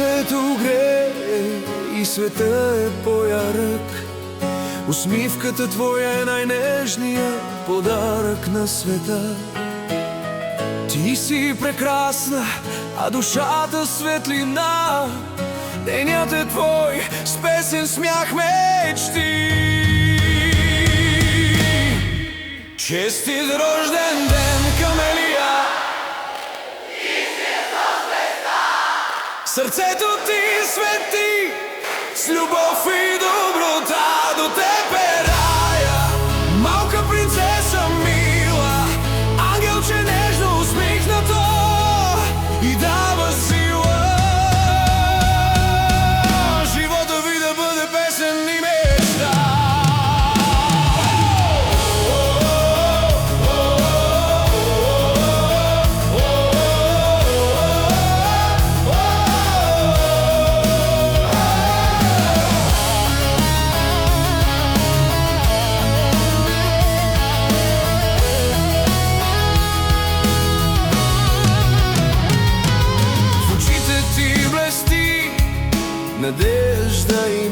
Сонцето грее и света е поярък. Усмивката твоя е най-нежният подарък на света. Ти си прекрасна, а душата светлина. Денят е твой с песен, смях, мечти. Честит рожден ден, Камелия! Сърцето ти свети с любов и доброта. До теб е рая, малка принцеса мила, ангелче нежно усмихнато и дава сила. Живота ви да бъде песен и мечта. Надежда и